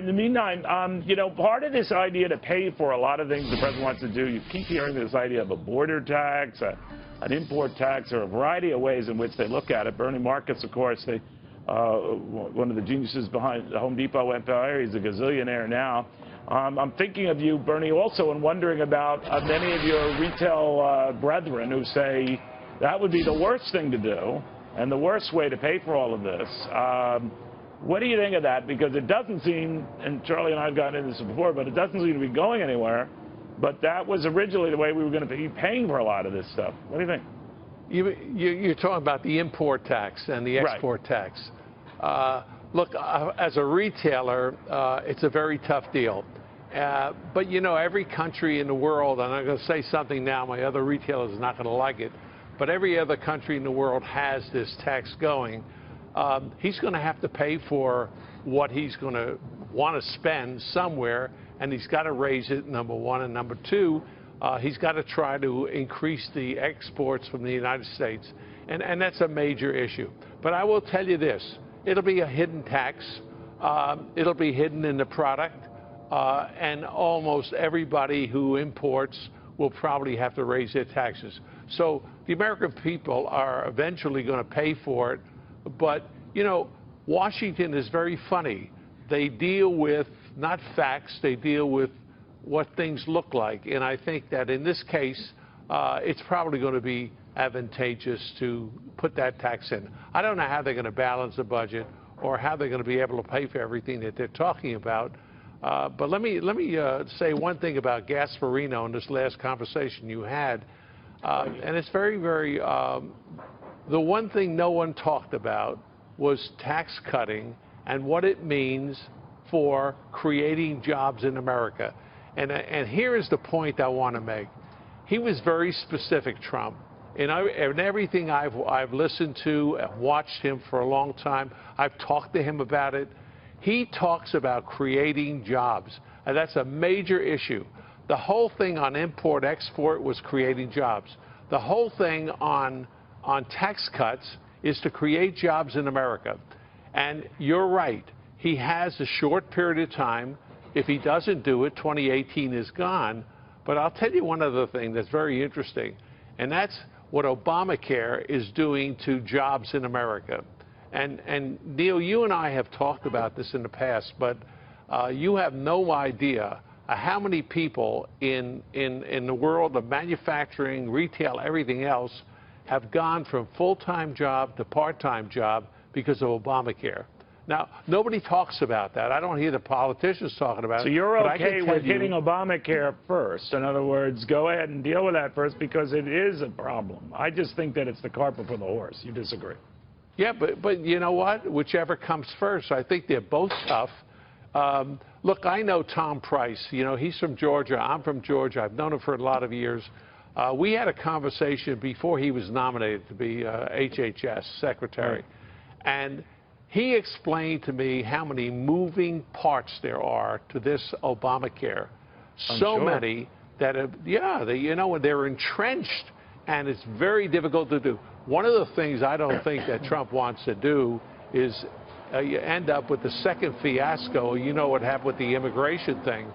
in the meantime, you know, part of this idea to pay for a lot of things the president wants to do, you keep hearing this idea of a border tax, an import tax, or a variety of ways in which they look at it. Bernie Marcus, of course, one of the geniuses behind Home Depot empire, he's a gazillionaire now. I'm thinking of you, Bernie, also, and wondering about many of your retail brethren who say that would be the worst thing to do and the worst way to pay for all of this. What do you think of that? Because it doesn't seem, and Charlie and I have gotten into this before, but it doesn't seem to be going anywhere. But that was originally the way we were going to be paying for a lot of this stuff. What do you think? You're talking about the import tax and the export tax. Look, as a retailer, it's a very tough deal. But, you know, every country in the world, and I'm going to say something now, my other retailers are not going to like it, but every other country in the world has this tax going. He's going to have to pay for what he's going to want to spend somewhere, and he's got to raise it, number one. And number two, he's got to try to increase the exports from the United States. And that's a major issue. But I will tell you this. It'll be a hidden tax. It'll be hidden in the product. And almost everybody who imports will probably have to raise their taxes. So the American people are eventually going to pay for it. But, you know, Washington is very funny. They deal with not facts, they deal with what things look like. And I think that in this case, it's probably going to be advantageous to put that tax in. I don't know how they're going to balance the budget or how they're going to be able to pay for everything that they're talking about. But let me say one thing about Gasparino in this last conversation you had. And it's very, very... the one thing no one talked about was tax cutting and what it means for creating jobs in America. And here is the point I want to make. He was very specific, Trump. In everything I've listened to, I've watched him for a long time, I've talked to him about it. He talks about creating jobs, and that's a major issue. The whole thing on import-export was creating jobs. The whole thing on tax cuts is to create jobs in America. And you're right. He has a short period of time. If he doesn't do it, 2018 is gone. But I'll tell you one other thing that's very interesting, and that's what Obamacare is doing to jobs in America. And Neil, you and I have talked about this in the past, but you have no idea how many people in the world of manufacturing, retail, everything else have gone from full-time job to part-time job because of Obamacare. Now, nobody talks about that. I don't hear the politicians talking about it. So you're okay with hitting Obamacare first. In other words, go ahead and deal with that first because it is a problem. I just think that it's the cart before the horse. You disagree? Yeah, but you know what? Whichever comes first. I think they're both tough. Look, I know Tom Price. You know, he's from Georgia. I'm from Georgia. I've known him for a lot of years. We had a conversation before he was nominated to be HHS secretary. Right. And he explained to me how many moving parts there are to this Obamacare. So many that, you know, they're entrenched, and it's very difficult to do. One of the things I don't think that Trump wants to do is you end up with the second fiasco. You know what happened with the immigration thing.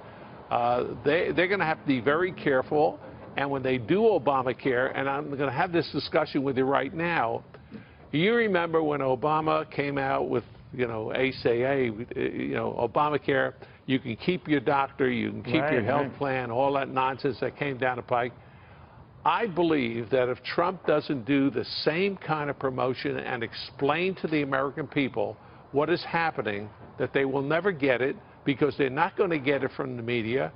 They're going to have to be very careful. And when they do Obamacare, and I'm going to have this discussion with you right now, you remember when Obama came out with, you know, ACA, you know, Obamacare, you can keep your doctor, you can keep your health plan, all that nonsense that came down the pike. I believe that if Trump doesn't do the same kind of promotion and explain to the American people what is happening, that they will never get it because they're not going to get it from the media,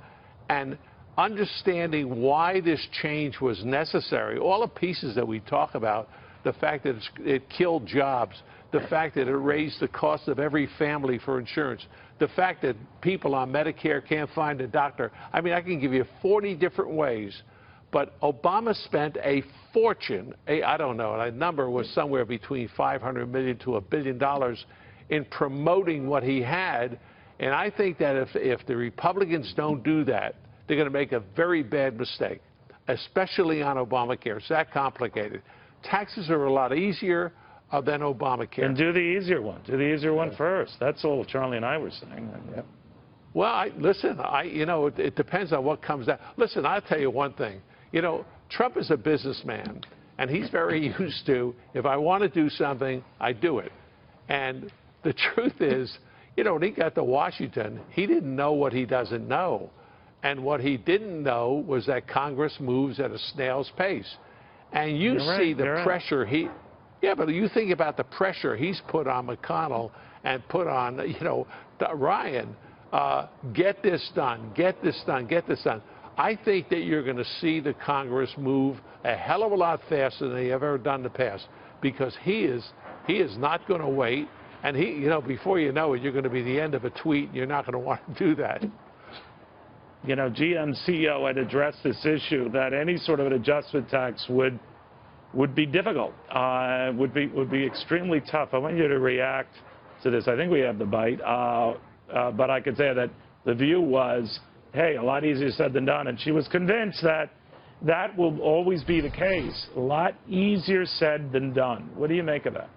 and understanding why this change was necessary, all the pieces that we talk about, the fact that it killed jobs, the fact that it raised the cost of every family for insurance, the fact that people on Medicare can't find a doctor. I mean, I can give you 40 different ways. But Obama spent a fortune, I don't know, the number was somewhere between $500 million to $1 billion in promoting what he had. And I think that if the Republicans don't do that, they're going to make a very bad mistake, especially on Obamacare. It's that complicated. Taxes are a lot easier than Obamacare. And do the easier one. Do the easier one first. That's all Charlie and I were saying. Yep. Well, listen, it depends on what comes out. Listen, I'll tell you one thing. Trump is a businessman, and he's very used to, if I want to do something, I do it. And the truth is, when he got to Washington, he didn't know what he doesn't know. And what he didn't know was that Congress moves at a snail's pace. And you see the pressure but you think about the pressure he's put on McConnell and put on, Ryan. Get this done, get this done, get this done. I think that you're going to see the Congress move a hell of a lot faster than they ever done in the past, because he is not going to wait. And before you know it, you're going to be the end of a tweet, and you're not going to want to do that. GM CEO had addressed this issue that any sort of an adjustment tax would be difficult, would be extremely tough. I want you to react to this. I think we have the bite, but I could say that the view was, hey, a lot easier said than done, and she was convinced that that will always be the case. A lot easier said than done. What do you make of that?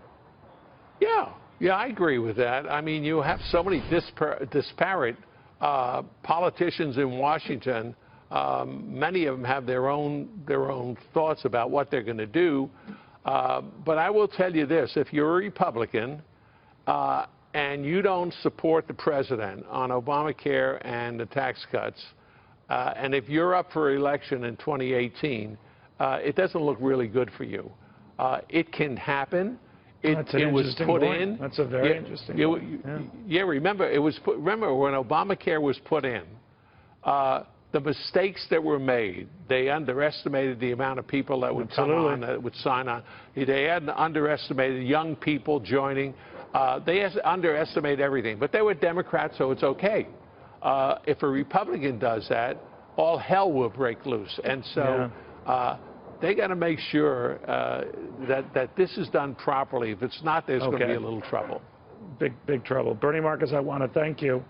Yeah, I agree with that. I mean, you have so many disparate politicians in Washington. Many of them have their own thoughts about what they're going to do. But I will tell you this: if you're a Republican and you don't support the president on Obamacare and the tax cuts, and if you're up for election in 2018, it doesn't look really good for you. It can happen. It was put in. That's a very interesting point. Remember, remember when Obamacare was put in, the mistakes that were made, they underestimated the amount of people that would come on, that would sign on. They had underestimated young people joining. They underestimated everything. But they were Democrats, so it's okay. If a Republican does that, all hell will break loose. And so they got to make sure that this is done properly. If it's not, there's going to be a little trouble. Big trouble. Bernie Marcus, I want to thank you.